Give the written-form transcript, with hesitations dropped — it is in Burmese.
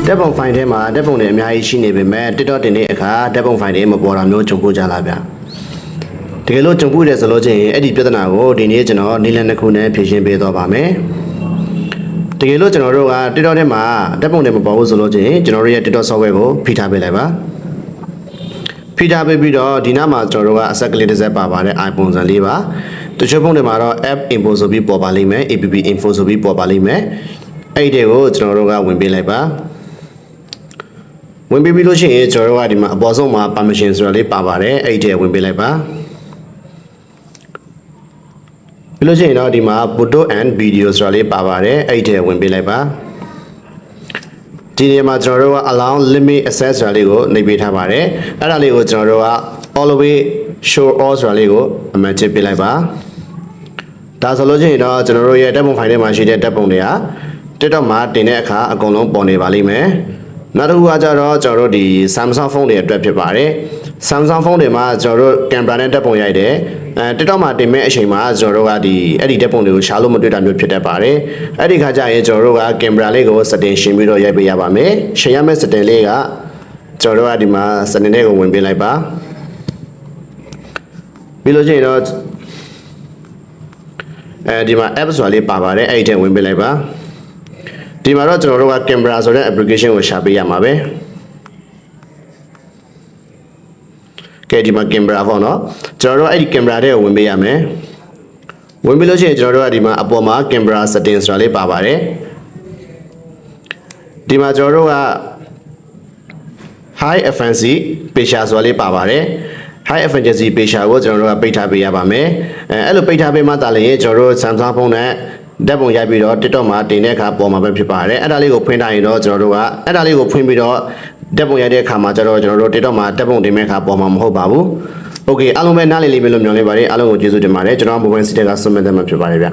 တက်ပုံဖိုင်ထဲမှာတက်ပုံတွေအများကြီးရှိနေပေမဲ့ TikTok တင်တဲ့အခါတက်ပုံဖိုင်တွေမပေါ်တာမျိုးကြုံဖို့ကြလားဗျတကယ်လို့ကြုံဖို့တယ်ဆိုလို့ချင်းအဲ့ဒီပြဿနာကိုဒီနေ့ကျွန်တော်နည်းလမ်းတစ်ခုနဲ့ဖြေရှင်းပေးသွားပါမယ်တကယ်လို့ကျွန်တော်တို့က TikTok ထဲမှာတက်ပုံတွေမပေါ်ဘူးဆိုလို့ချင်းကျွန်တော်တို့ရဲ့ TikTok software ကိုဖိထားပေးလိုက်ပါဖိထားပေးပြီးတော့ဒီနားမှာကျွန်တော်တို့ကအဆက်ကလေးတစ်စက်ပါပါတယ် iPhone ဆန်လေးပါတချို့ပုံတွေမှာတော့ app info ဆိုပြီးပေါ်ပါလိမ့်မယ် app info ဆိုပြီးပေါ်ပါလိမ့်မယ်အဲ့ဒီကိုကျွန်တော်တို့ကဝင်ပေးလိုက်ပါဝင်ပေးပြီးလို့ရှိရင်ကျွန်တော်တို့ကဒီမှာအပေါ်ဆုံးမှာ permission ဆိုတာလေးပါပါတယ်အဲ့ဒီဝင်ပေးလိုက်ပါပြီးလို့ရှိရင်တော့ဒီမှာ photo and video ဆိုတာလေးပါပါတယ်အဲ့ဒီဝင်ပေးလိုက်ပါဒီနေရာမှာကျွန်တော်တို့က allow limit access ဆိုတာလေးကိုနှိပ်ပေးထားပါတယ်အဲ့ဒါလေးကိုကျွန်တော်တို့က always show all ဆိုတာလေးကိုအမှန်ချစ်ပေးလိုက်ပါဒါဆိုလို့ရှိရင်တော့ကျွန်တော်တို့ရဲ့ဓာတ်ပုံဖိုင်ထဲမှာရှိတဲ့ဓာတ်ပုံတွေက TikTok မှာတင်တဲ့အခါအကုန်လုံးပေါ်နေပါလိမ့်မယ်နောက်တစ်ခုကကြတော့ကျွန်တော်တို့ဒီ Samsung ဖုန်းတွေအတွက်ဖြစ်ပါတယ် Samsung ဖုန်းတွေမှာကျွန်တော်တို့ကင်မရာနဲ့ဓာတ်ပုံရိုက်တယ်TikTok မှာတင်မဲ့အချိန်မှာကျွန်တော်တို့ကဒီအဲ့ဒီဓာတ်ပုံတွေကိုရှားလို့မတွေ့တာမျိုးဖြစ်တတ်ပါတယ်အဲ့ဒီခါကျရင်ကျွန်တော်တို့ကကင်မရာလေးကို setting ရှင်းပြီးတော့ရိုက်ပေးရပါမယ်ရှင်းရမယ့် setting လေးကကျွန်တော်တို့ကဒီမှာ setting လေးကိုဝင်ပေးလိုက်ပါပြီးလို့ရှိရင်တော့ဒီမှာ app ဆိုတာလေးပါပါတယ်အဲ့ဒီထဲဝင်ပေးလိုက်ပါဒီမှာတော့ကျွန်တော်တို့ကကင်မရာဆိုတဲ့ application ကိုရှာပေးရမှာပဲကဲဒီမှာကင်မရာပေါ့နော်ကျွန်တော်တို့အဲ့ဒီကင်မရာတဲ့ကိုဝင်ပေးရမယ်ဝင်ပြီးလို့ရှိရင်ကျွန်တော်တို့ကဒီမှာအပေါ်မှာကင်မရာ setting ဆိုတာလေးပါပါတယ်ဒီမှာကျွန်တော်တို့က high efficiency picture ဆိုတာလေးပါပါတယ် high efficiency picture ကိုကျွန်တော်တို့ကပိတ်ထားပေးရပါမယ်အဲ့လိုပိတ်ထားပေးမှသာလေကျွန်တော်တို့ Samsung ဖုန်းနဲ့ဓာတ်ပုံရိုက်ပြီးတော့ TikTok မှာတင်တဲ့အခါပေါ်မှာပဲဖြစ်ပါတယ်အဲ့ဒါလေးကိုဖွင့်ထားရင်တော့ကျွန်တော်တို့ကအဲ့ဒါလေးကိုဖွင့်ပြီးတော့ဓာတ်ပုံရိုက်တဲ့အခါမှာကျွန်တော်တို့ TikTok မှာဓာတ်ပုံတင်မဲ့အခါပေါ်မှာမဟုတ်ပါဘူး Okay အားလုံးပဲနားလည်လိမ့်မယ်လို့မျှော်လင့်ပါတယ်အားလုံးကိုကျေးဇူးတင်ပါတယ်ကျွန်တော် Mobile City ကဆွမ်းမဲ့တဲ့မှာဖြစ်ပါတယ်ဗျ